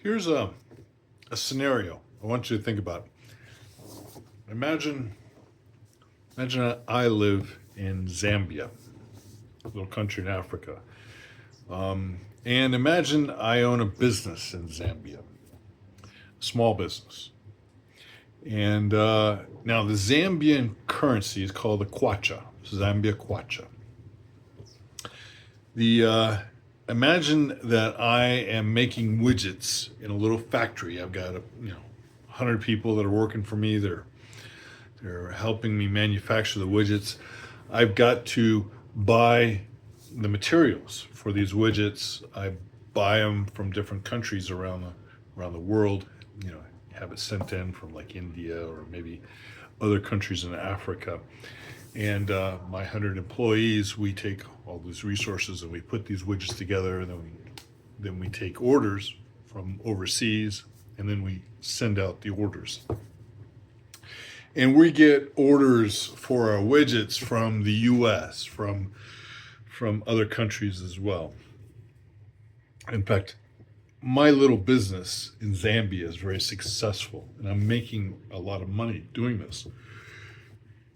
Here's a scenario I want you to think about. Imagine, imagine I live in Zambia, a little country in Africa. And imagine I own a business in Zambia, a small business. And now the Zambian currency is called the kwacha, Zambia kwacha. The Imagine that I am making widgets in a little factory. I've got 100 people that are working for me. They're helping me manufacture the widgets. I've got to buy the materials for these widgets. I buy them from different countries around the world. Have it sent in from like India or maybe other countries in Africa. And my 100 employees, we take all these resources and we put these widgets together, and then we take orders from overseas, and then we send out the orders. And we get orders for our widgets from the U.S., from other countries as well. In fact, my little business in Zambia is very successful, and I'm making a lot of money doing this.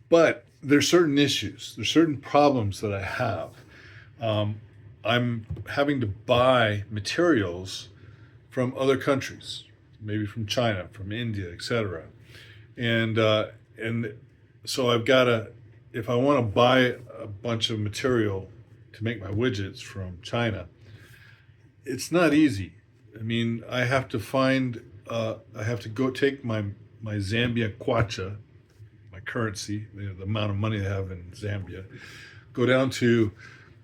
But there's certain issues, there's certain problems that I have. I'm having to buy materials from other countries, maybe from China, from India, etc. And so I've got to, if I want to buy a bunch of material to make my widgets from China, it's not easy. I mean, I have to go take my Zambia kwacha, my currency, the amount of money I have in Zambia, go down to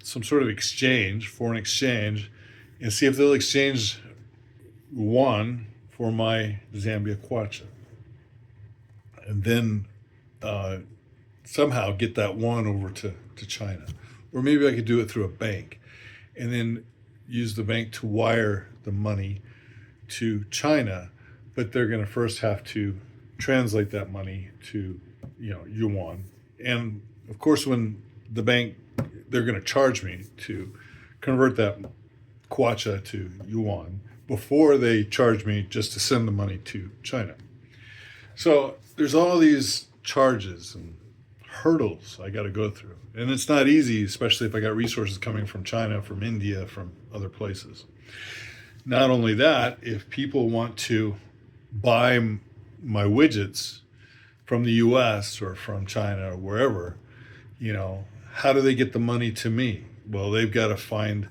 some sort of exchange, foreign exchange, and see if they'll exchange yuan for my Zambia kwacha. And then somehow get that yuan over to China. Or maybe I could do it through a bank and then use the bank to wire the money to China, but they're going to first have to translate that money to yuan. And of course, when the bank, they're going to charge me to convert that kwacha to yuan before they charge me just to send the money to China. So there's all these charges and hurdles I got to go through. And it's not easy, especially if I got resources coming from China, from India, from other places. Not only that, if people want to buy my widgets from the US or from China or wherever, how do they get the money to me? Well, they've got to find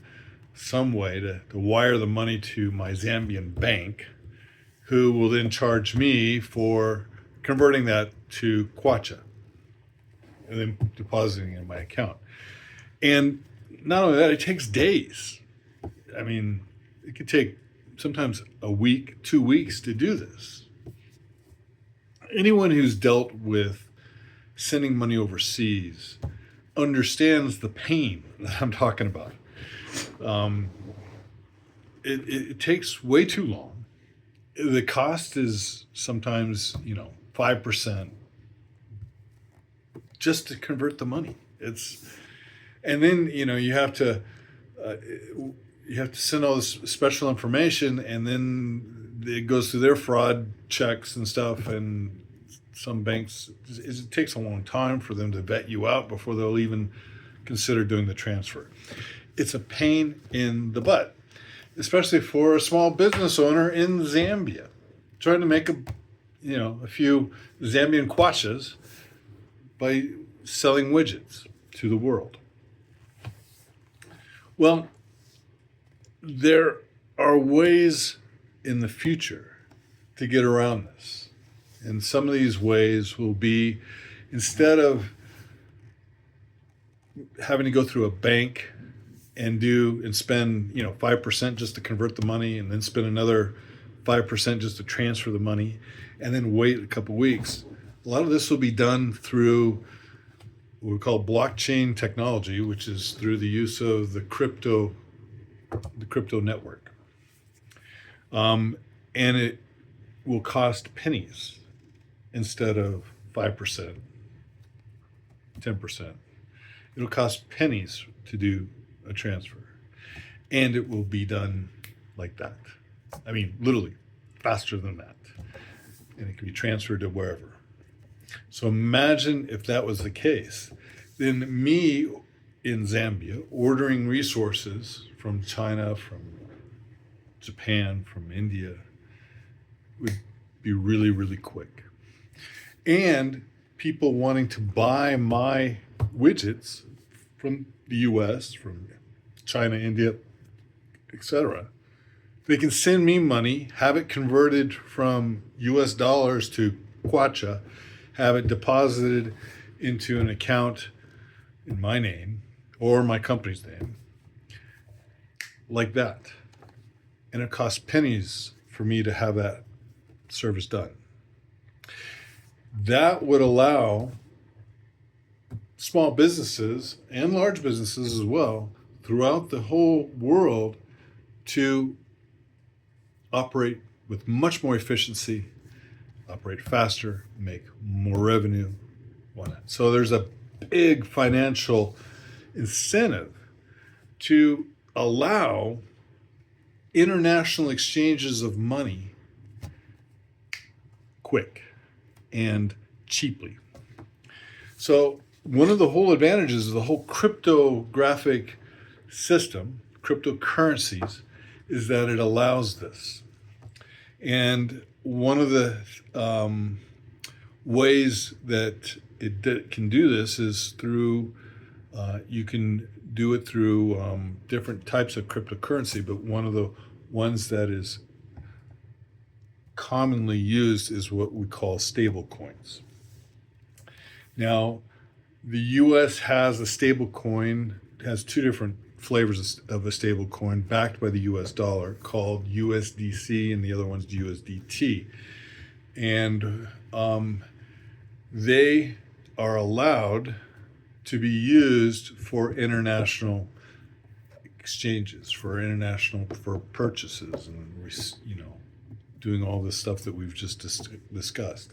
some way to wire the money to my Zambian bank, who will then charge me for converting that to kwacha and then depositing it in my account. And not only that, it takes days. I mean, it could take sometimes a week, 2 weeks to do this. Anyone who's dealt with sending money overseas understands the pain that I'm talking about. It takes way too long. The cost is sometimes 5% just to convert the money. And then you have to send all this special information, and then it goes through their fraud checks and stuff. And some banks, it takes a long time for them to vet you out before they'll even consider doing the transfer. It's a pain in the butt, especially for a small business owner in Zambia, trying to make a few Zambian kwachas by selling widgets to the world. Well, there are ways in the future to get around this. And some of these ways will be, instead of having to go through a bank and spend 5% just to convert the money, and then spend another 5% just to transfer the money, and then wait a couple weeks, a lot of this will be done through what we call blockchain technology, which is through the use of the crypto network. And it will cost pennies instead of 5%, 10%. It'll cost pennies to do a transfer, and it will be done like that. I mean, literally faster than that. And it can be transferred to wherever. So imagine if that was the case. Then me in Zambia ordering resources from China, from Japan, from India would be really, really quick. And people wanting to buy my widgets from the US, from China, India, etc. They can send me money, have it converted from US dollars to Kwacha, have it deposited into an account in my name or my company's name, like that. And it costs pennies for me to have that service done. That would allow small businesses and large businesses as well throughout the whole world to operate with much more efficiency, operate faster, make more revenue. So there's a big financial incentive to allow international exchanges of money quick and cheaply. So one of the whole advantages of the whole cryptographic system, cryptocurrencies, is that it allows this. And one of the ways that it can do this is through, you can do it through different types of cryptocurrency, but one of the ones that is commonly used is what we call stable coins. Now, the US has a stable coin, has two different flavors of a stable coin backed by the US dollar called USDC, and the other one's USDT. And they are allowed to be used for international exchanges, for purchases, and doing all this stuff that we've just discussed.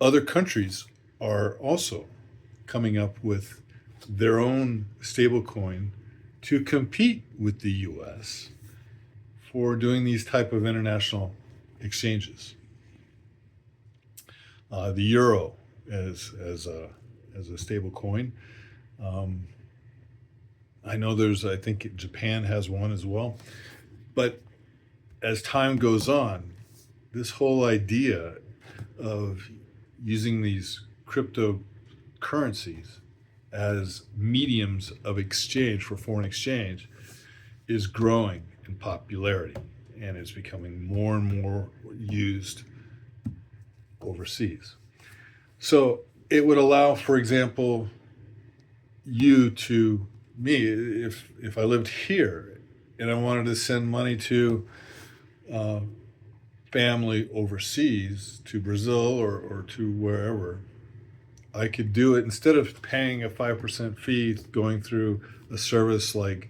Other countries are also coming up with their own stablecoin to compete with the U.S. for doing these type of international exchanges. The euro as a stable coin. I know I think Japan has one as well. But as time goes on, this whole idea of using these cryptocurrencies as mediums of exchange for foreign exchange is growing in popularity, and it's becoming more and more used overseas. So it would allow, for example, me, if I lived here and I wanted to send money to family overseas, to Brazil or to wherever, I could do it instead of paying a 5% fee going through a service like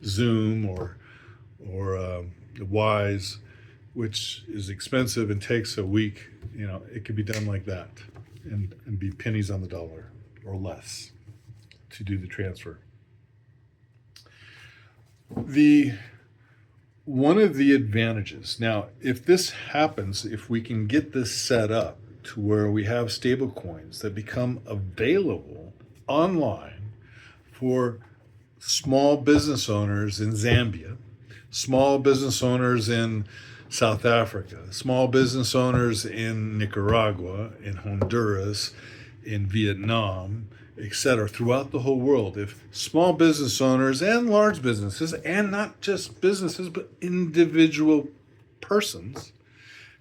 Zoom or Wise, which is expensive and takes a week. It could be done like that and be pennies on the dollar or less to do the transfer. One of the advantages, now, if this happens, if we can get this set up to where we have stable coins that become available online for small business owners in Zambia, small business owners in South Africa, small business owners in Nicaragua, in Honduras, in Vietnam, etc., throughout the whole world. If small business owners and large businesses, and not just businesses, but individual persons,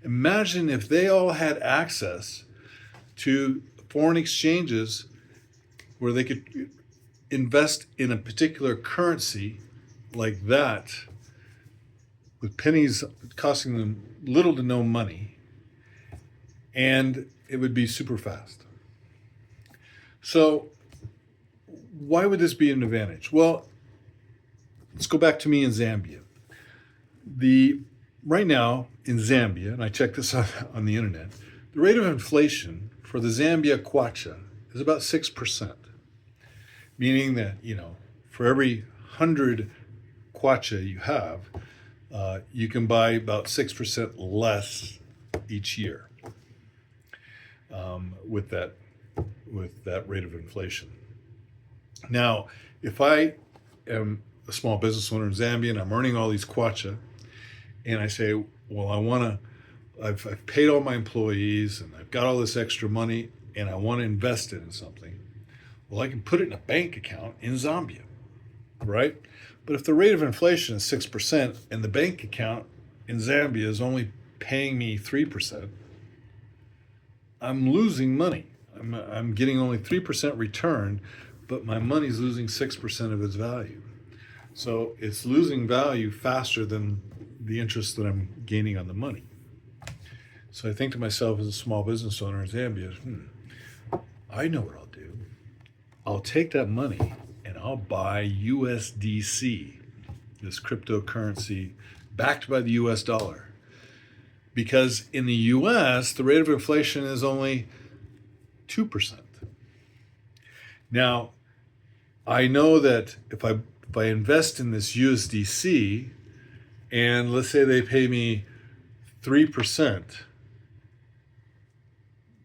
imagine if they all had access to foreign exchanges where they could invest in a particular currency like that, with pennies costing them little to no money, and it would be super fast. So why would this be an advantage? Well, let's go back to me in Zambia. Right now in Zambia, and I checked this out on the internet, the rate of inflation for the Zambia kwacha is about 6%, meaning that, for every 100 kwacha you have, you can buy about 6% less each year with that rate of inflation. Now, if I am a small business owner in Zambia and I'm earning all these kwacha, and I say, well, I've paid all my employees and I've got all this extra money and I want to invest it in something, well, I can put it in a bank account in Zambia, right? But if the rate of inflation is 6% and the bank account in Zambia is only paying me 3%, I'm losing money. I'm getting only 3% return, but my money's losing 6% of its value. So it's losing value faster than the interest that I'm gaining on the money. So I think to myself as a small business owner in Zambia, I know what I'll do. I'll take that money and I'll buy USDC, this cryptocurrency backed by the US dollar. Because in the US, the rate of inflation is only 2%. Now, I know that if I invest in this USDC, and let's say they pay me 3%,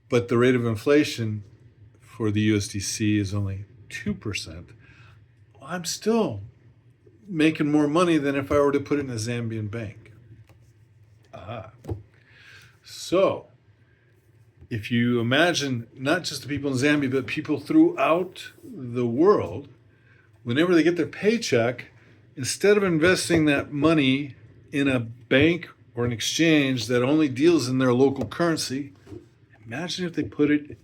but the rate of inflation for the USDC is only 2%, I'm still making more money than if I were to put it in a Zambian bank. So, if you imagine not just the people in Zambia, but people throughout the world, whenever they get their paycheck, instead of investing that money in a bank or an exchange that only deals in their local currency, imagine if they put it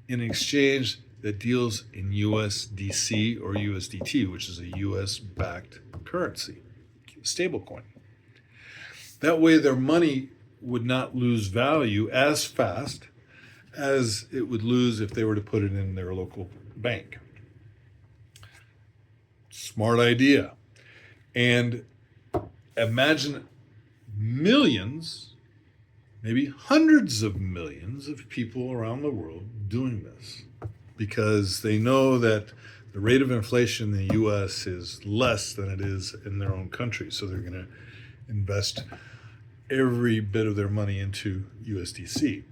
in an exchange that deals in USDC or USDT, which is a US-backed currency, stablecoin. That way their money would not lose value as fast as it would lose if they were to put it in their local bank. Smart idea. And imagine millions, maybe hundreds of millions of people around the world doing this, because they know that the rate of inflation in the US is less than it is in their own country. So they're going to invest every bit of their money into USDC.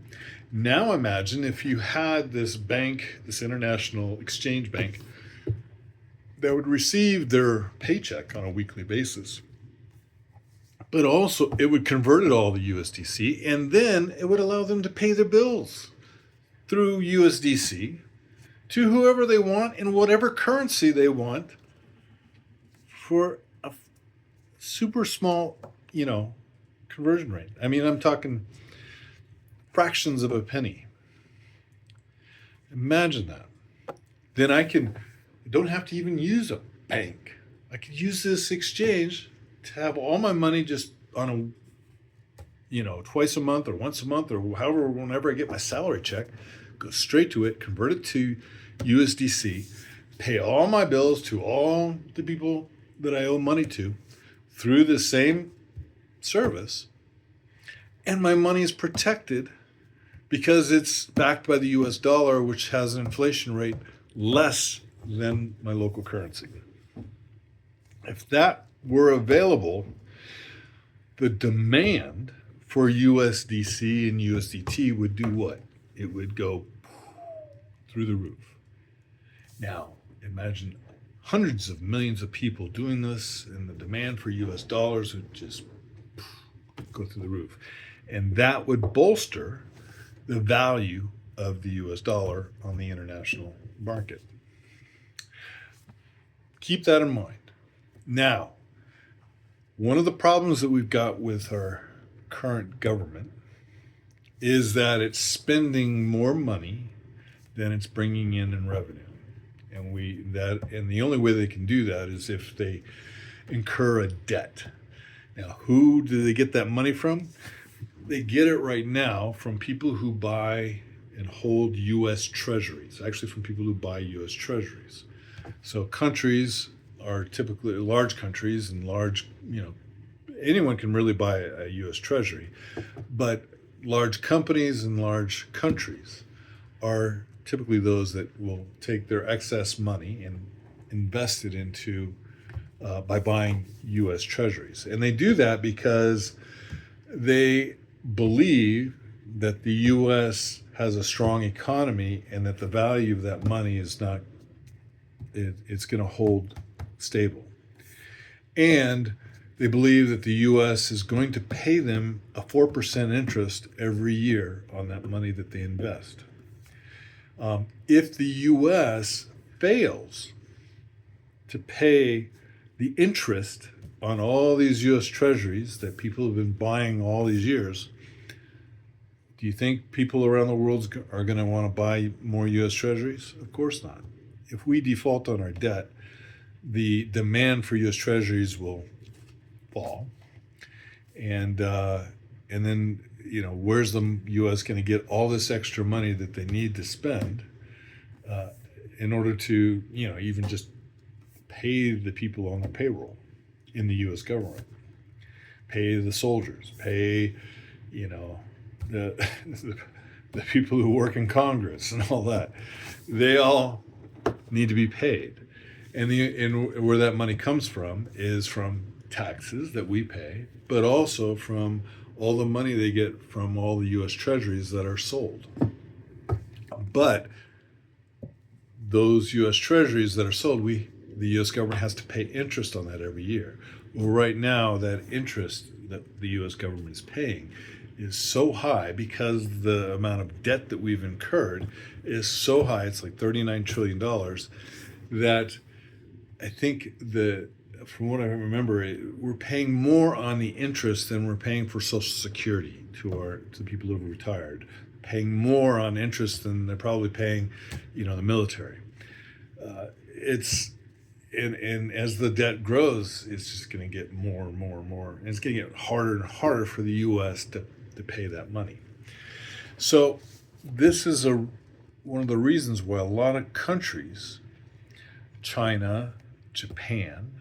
Now imagine if you had this bank, this international exchange bank, that would receive their paycheck on a weekly basis, but also it would convert it all to USDC, and then it would allow them to pay their bills through USDC to whoever they want in whatever currency they want for a super small, conversion rate. I mean, I'm talking fractions of a penny. Imagine that. Then I don't have to even use a bank. I could use this exchange to have all my money just on twice a month or once a month or however, whenever I get my salary check, go straight to it, convert it to USDC, pay all my bills to all the people that I owe money to through the same service, and my money is protected because it's backed by the US dollar, which has an inflation rate less than my local currency. If that were available, the demand for USDC and USDT would do what? It would go through the roof. Now, imagine hundreds of millions of people doing this, and the demand for US dollars would just go through the roof. And that would bolster the value of the US dollar on the international market. Keep that in mind. Now, one of the problems that we've got with our current government is that it's spending more money than it's bringing in revenue. And the only way they can do that is if they incur a debt. Now, who do they get that money from? They get it right now from people who buy and hold U.S. treasuries, actually from people who buy U.S. treasuries. So countries are typically large countries and large, anyone can really buy a U.S. treasury, but large companies and large countries are typically those that will take their excess money and invest it into by buying U.S. Treasuries. And they do that because they believe that the U.S. has a strong economy and that the value of that money is not, it's going to hold stable. And they believe that the U.S. is going to pay them a 4% interest every year on that money that they invest. If the U.S. fails to pay the interest on all these U.S. Treasuries that people have been buying all these years, do you think people around the world are going to want to buy more U.S. Treasuries? Of course not. If we default on our debt, the demand for U.S. Treasuries will fall, and then where's the U.S. going to get all this extra money that they need to spend in order to even just pay the people on the payroll in the U.S. government, pay the soldiers, pay the the people who work in Congress and all that. They all need to be paid, and where that money comes from is from taxes that we pay, but also from all the money they get from all the U.S. Treasuries that are sold. But those U.S. Treasuries that are sold, the U.S. government has to pay interest on that every year. Well, right now, that interest that the U.S. government is paying is so high because the amount of debt that we've incurred is so high, it's like $39 trillion, that I think from what I remember, we're paying more on the interest than we're paying for Social Security to the people who have retired, paying more on interest than they're probably paying, the military. And as the debt grows, it's just going to get more and more and more, and it's going to get harder and harder for the U.S. to pay that money. So this is one of the reasons why a lot of countries, China, Japan,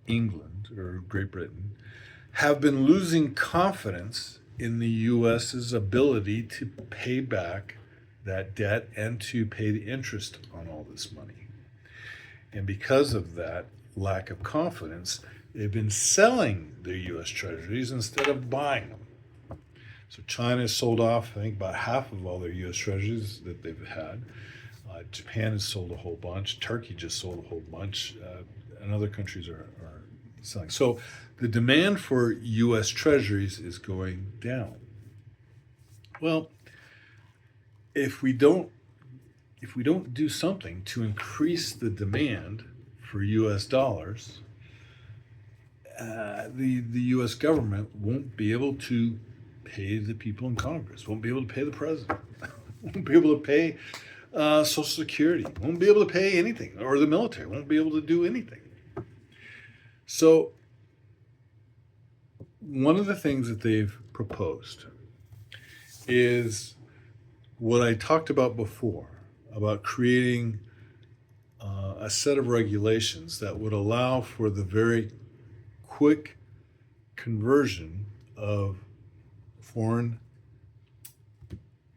England, or Great Britain, have been losing confidence in the U.S.'s ability to pay back that debt and to pay the interest on all this money. And because of that lack of confidence, they've been selling their U.S. Treasuries instead of buying them. So China has sold off, I think, about half of all their U.S. Treasuries that they've had. Japan has sold a whole bunch. Turkey just sold a whole bunch. And other countries are selling. So the demand for U.S. Treasuries is going down. Well, if we don't do something to increase the demand for U.S. dollars, the U.S. government won't be able to pay the people in Congress, won't be able to pay the president, won't be able to pay Social Security, won't be able to pay anything, or the military won't be able to do anything. So one of the things that they've proposed is what I talked about before, about creating a set of regulations that would allow for the very quick conversion of foreign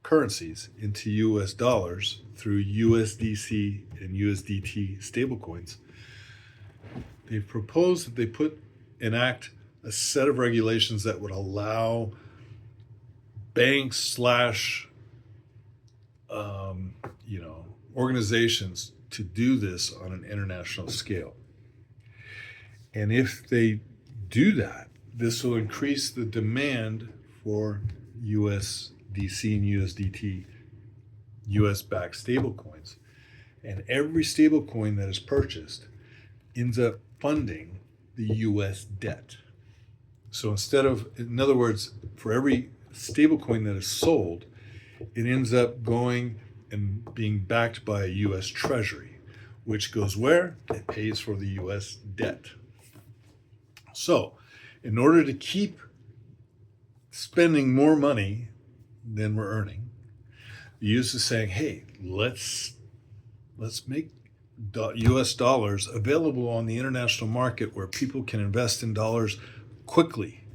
currencies into US dollars through USDC and USDT stablecoins. They've proposed that they enact a set of regulations that would allow banks / organizations to do this on an international scale. And if they do that, this will increase the demand for USDC and USDT US-backed stablecoins. And every stablecoin that is purchased ends up funding the US debt. So in other words, for every stablecoin that is sold, it ends up going and being backed by a US Treasury, which goes where? It pays for the US debt. So, in order to keep spending more money than we're earning, the US is saying, hey, let's make US dollars available on the international market where people can invest in dollars quickly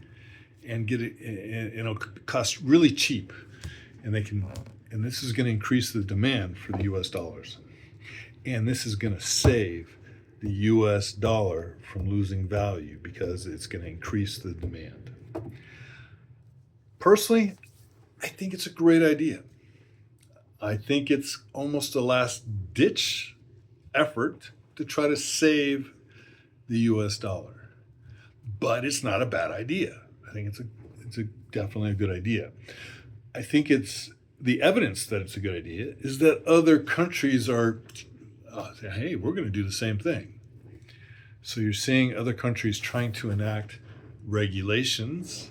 and get it, and it'll cost really cheap, and this is going to increase the demand for the US dollars, and this is going to save the the US dollar from losing value because it's going to increase the demand. Personally, I think it's a great idea. I think it's almost a last ditch effort to try to save the US dollar. But it's not a bad idea. I think it's definitely a good idea. I think it's the evidence that it's a good idea is that other countries are saying, hey, we're going to do the same thing. So you're seeing other countries trying to enact regulations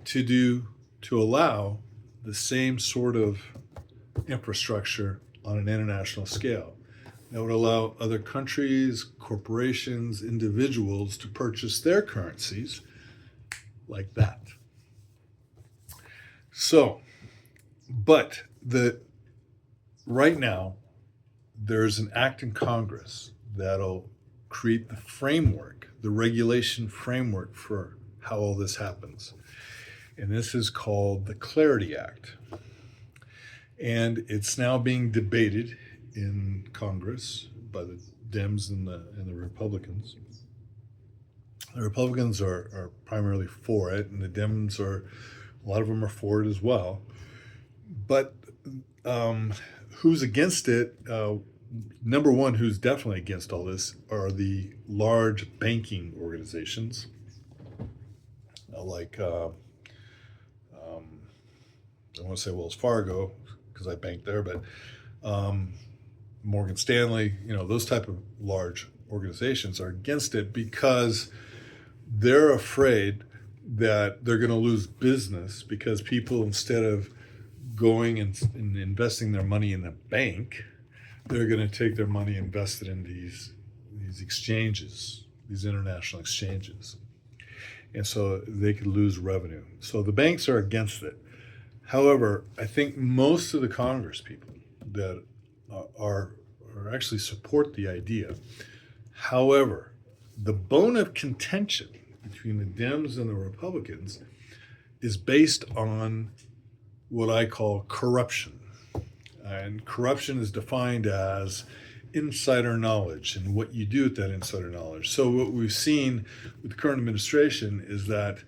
to allow the same sort of infrastructure on an international scale that would allow other countries, corporations, individuals to purchase their currencies like that. So, but right now, there's an act in Congress that'll create the framework, the regulation framework for how all this happens. And this is called the Clarity Act. And it's now being debated in Congress by the Dems and the Republicans. The Republicans are primarily for it, and the Dems a lot of them are for it as well. But who's against it? Number one, who's definitely against all this are the large banking organizations, like I want to say Wells Fargo because I bank there, but Morgan Stanley, those type of large organizations are against it because they're afraid that they're going to lose business because people, instead of going and investing their money in a bank, they're going to take their money and invest it in these exchanges, these international exchanges. And so they could lose revenue. So the banks are against it. However, I think most of the Congress people that are actually support the idea. However, the bone of contention between the Dems and the Republicans is based on what I call corruption. And corruption is defined as insider knowledge and what you do with that insider knowledge. So what we've seen with the current administration is that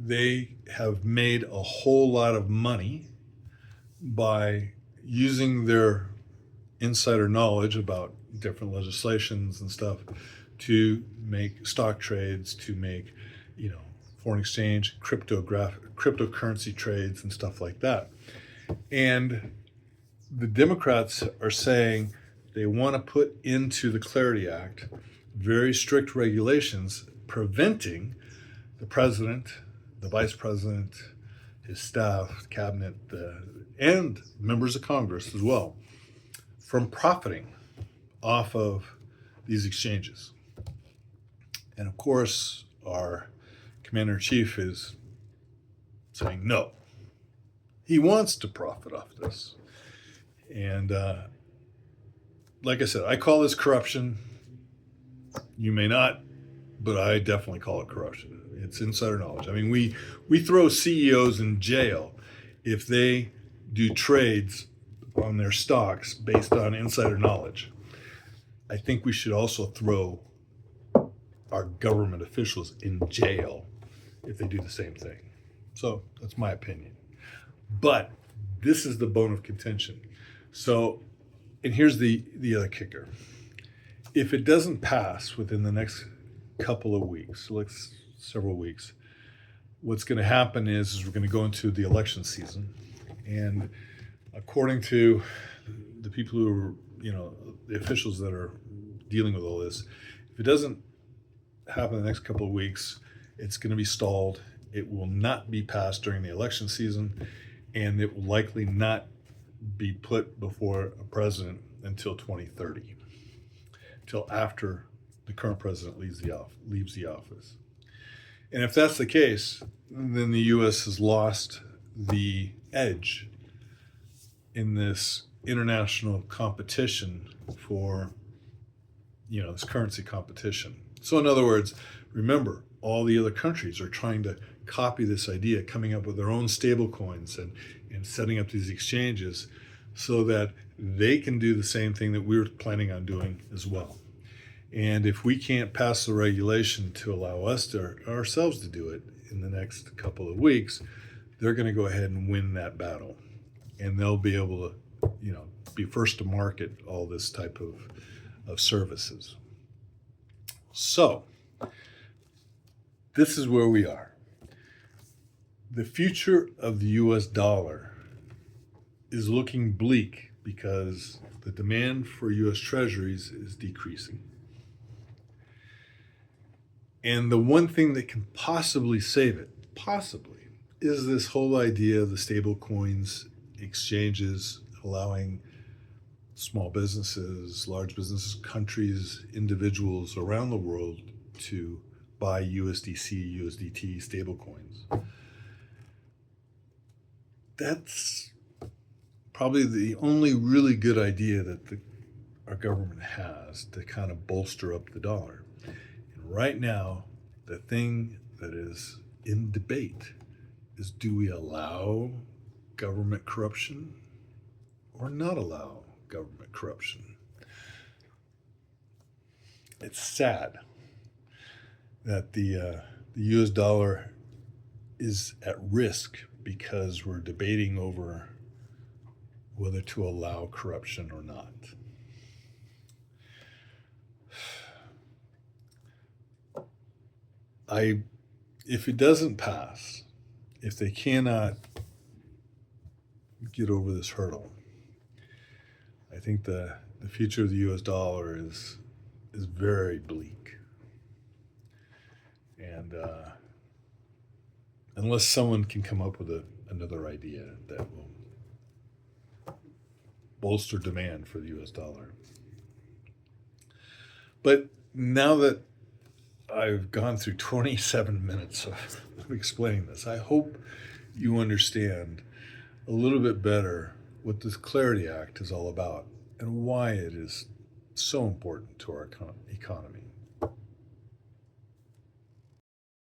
they have made a whole lot of money by using their insider knowledge about different legislations and stuff to make stock trades, to make, foreign exchange, cryptocurrency trades and stuff like that. And the Democrats are saying they want to put into the Clarity Act very strict regulations preventing the president, the vice president, his staff, cabinet, and members of Congress as well, from profiting off of these exchanges. And of course, our commander-in-chief is saying no. He wants to profit off this. And like I said, I call this corruption. You may not, but I definitely call it corruption. It's insider knowledge. I mean, we throw CEOs in jail if they do trades on their stocks based on insider knowledge. I think we should also throw our government officials in jail if they do the same thing. So that's my opinion. But this is the bone of contention. So, and here's the other kicker. If it doesn't pass within the next couple of weeks, several weeks, what's going to happen is we're going to go into the election season. And according to the people who are, the officials that are dealing with all this, if it doesn't happen in the next couple of weeks, it's going to be stalled. It will not be passed during the election season, and it will likely not be put before a president until 2030, until after the current president leaves the office. And if that's the case, then the U.S. has lost the edge in this international competition for, this currency competition. So in other words, remember, all the other countries are trying to copy this idea, coming up with their own stable coins and setting up these exchanges so that they can do the same thing that we're planning on doing as well. And if we can't pass the regulation to allow us to ourselves to do it in the next couple of weeks, they're going to go ahead and win that battle, and they'll be able to, be first to market all this type of services. So this is where we are. The future of the US dollar is looking bleak because the demand for US treasuries is decreasing. And the one thing that can possibly save it, is this whole idea of the stable coins exchanges allowing small businesses, large businesses, countries, individuals around the world to buy USDC, USDT stable coins. That's probably the only really good idea that our government has to kind of bolster up the dollar. And right now, the thing that is in debate is, do we allow government corruption or not allow government corruption? It's sad that the US dollar is at risk because we're debating over whether to allow corruption or not. If it doesn't pass, if they cannot get over this hurdle, I think the future of the US dollar is very bleak. And unless someone can come up with another idea that will bolster demand for the US dollar. But now that I've gone through 27 minutes of explaining this, I hope you understand a little bit better what this Clarity Act is all about and why it is so important to our economy.